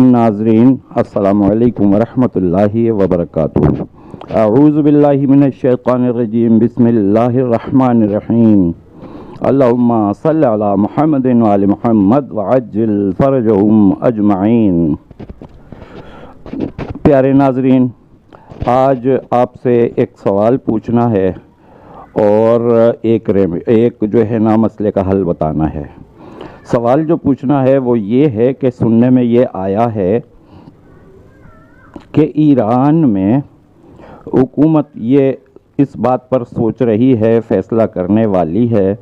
नाज़रीन अस्सलामु अलैकुम वरहमतुल्लाहि वबरकातुहू। अऊज़ु बिल्लाहि मिनश्शैतानिर्रजीम बिस्मिल्लाहिर्रहमानिर्रहीम। अल्लाहुम्मा सल्लि अला मुहम्मदिन व आलि मुहम्मद व अज्जिल फरजहुम अजमईन। प्यारे नाज़रीन, आज आपसे एक सवाल पूछना है और एक जो है ना मसले का हल बताना है। सवाल जो पूछना है वो ये है कि सुनने में ये आया है कि ईरान में हुकूमत ये इस बात पर सोच रही है, फ़ैसला करने वाली है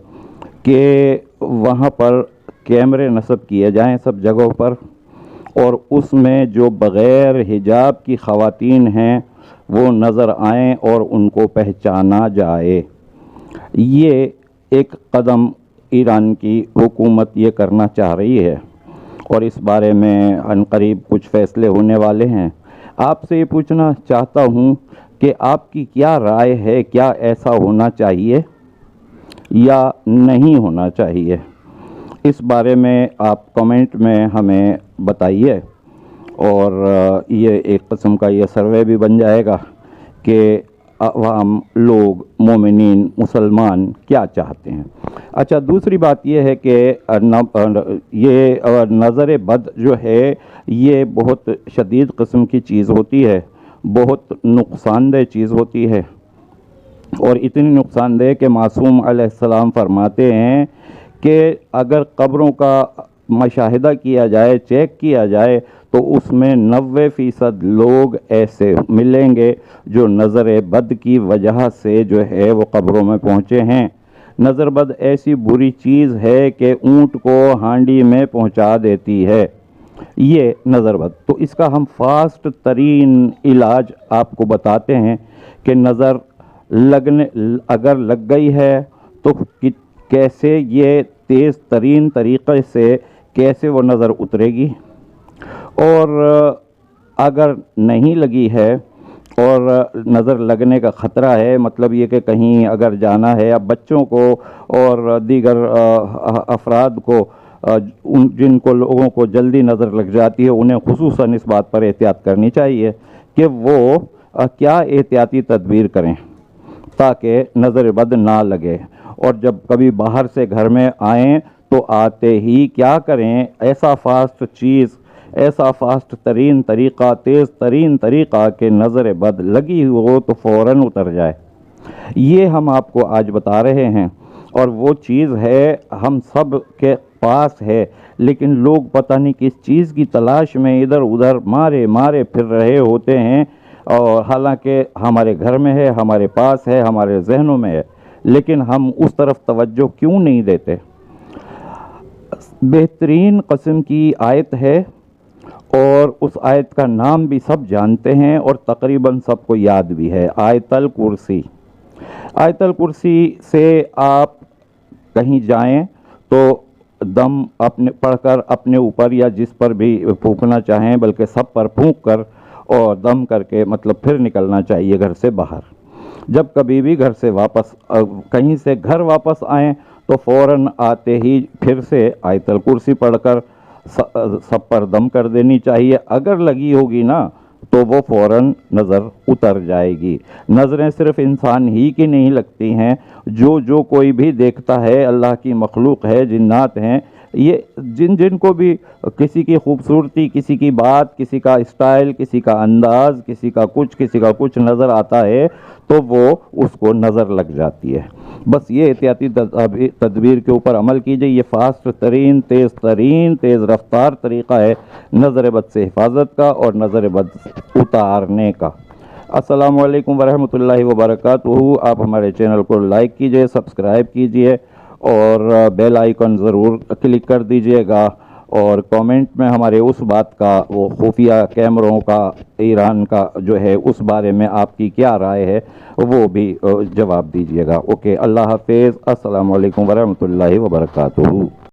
कि वहाँ पर कैमरे नस्ब किए जाएं सब जगहों पर, और उसमें जो बग़ैर हिजाब की ख़वातीन हैं वो नज़र आएं और उनको पहचाना जाए। ये एक कदम ईरान की हुकूमत ये करना चाह रही है और इस बारे में अनकरीब कुछ फ़ैसले होने वाले हैं। आपसे ये पूछना चाहता हूँ कि आपकी क्या राय है, क्या ऐसा होना चाहिए या नहीं होना चाहिए? इस बारे में आप कमेंट में हमें बताइए और ये एक किस्म का ये सर्वे भी बन जाएगा कि अवाम लोग मोमिनीन मुसलमान क्या चाहते हैं। अच्छा, दूसरी बात ये है कि ये नज़र बद जो है ये बहुत शदीद किस्म की चीज़ होती है, बहुत नुकसानदेह चीज़ होती है, और इतनी नुकसानदेह कि मासूम अलैहिस्सलाम फरमाते हैं कि अगर कब्रों का मुशाहिदा किया जाए, चेक किया जाए, तो उसमें 90% लोग ऐसे मिलेंगे जो नज़र बद की वजह से जो है वो कब्रों में पहुँचे हैं। नज़र बद ऐसी बुरी चीज़ है कि ऊँट को हांडी में पहुँचा देती है ये नज़र बद। तो इसका हम फास्ट तरीन इलाज आपको बताते हैं कि नज़र अगर लग गई है तो कैसे ये तेज़ तरीन तरीक़े से कैसे वो नज़र उतरेगी, और अगर नहीं लगी है और नज़र लगने का ख़तरा है, मतलब ये कि कहीं अगर जाना है, अब बच्चों को और दीगर अफराद को जिनको लोगों को जल्दी नज़र लग जाती है, उन्हें खुसूसन इस बात पर एहतियात करनी चाहिए कि वो क्या एहतियाती तदबीर करें ताकि नज़र बद ना लगे। और जब कभी बाहर से घर में आएँ तो आते ही क्या करें, ऐसा फास्ट तरीन तरीक़ा, तेज़ तरीन तरीक़ा कि नज़र बद लगी हो तो फ़ौरन उतर जाए। ये हम आपको आज बता रहे हैं, और वो चीज़ है हम सब के पास है, लेकिन लोग पता नहीं किस चीज़ की तलाश में इधर उधर मारे फिर रहे होते हैं, और हालांकि हमारे घर में है, हमारे पास है, हमारे जहनों में है, लेकिन हम उस तरफ तवज्जो क्यों नहीं देते। बेहतरीन किस्म की आयत है और उस आयत का नाम भी सब जानते हैं और तकरीबन सबको याद भी है, आयतल कुर्सी। आयतल कुर्सी से आप कहीं जाएं तो दम अपने पढ़कर अपने ऊपर या जिस पर भी फूंकना चाहें, बल्कि सब पर फूंक कर और दम करके मतलब फिर निकलना चाहिए घर से बाहर। जब कभी भी घर से वापस कहीं से घर वापस आएँ तो फ़ौरन आते ही फिर से आयतल कुर्सी पढ़कर सब पर दम कर देनी चाहिए। अगर लगी होगी ना तो वो फ़ौरन नज़र उतर जाएगी। नज़रें सिर्फ़ इंसान ही की नहीं लगती हैं, जो कोई भी देखता है, अल्लाह की मखलूक है, जिन्नात हैं, ये जिनको भी किसी की खूबसूरती, किसी की बात, किसी का स्टाइल, किसी का अंदाज़, किसी का कुछ नज़र आता है तो वो उसको नज़र लग जाती है। बस ये एहतियाती तदबीर के ऊपर अमल कीजिए। ये फास्ट तरीन, तेज़ रफ्तार तरीक़ा है नज़र बद से हिफाजत का और नज़र बद उतारने का। अस्सलामु अलैकुम वरहमतुल्लाहि वबरकातुहू। आप हमारे चैनल को लाइक कीजिए, सब्सक्राइब कीजिए और बेल आइकन ज़रूर क्लिक कर दीजिएगा, और कमेंट में हमारे उस बात का, वो खुफिया कैमरों का, ईरान का जो है, उस बारे में आपकी क्या राय है वो भी जवाब दीजिएगा। ओके, अल्लाह हाफ़िज़। अस्सलामु अलैकुम वरहमतुल्लाहि वबरकातुहू।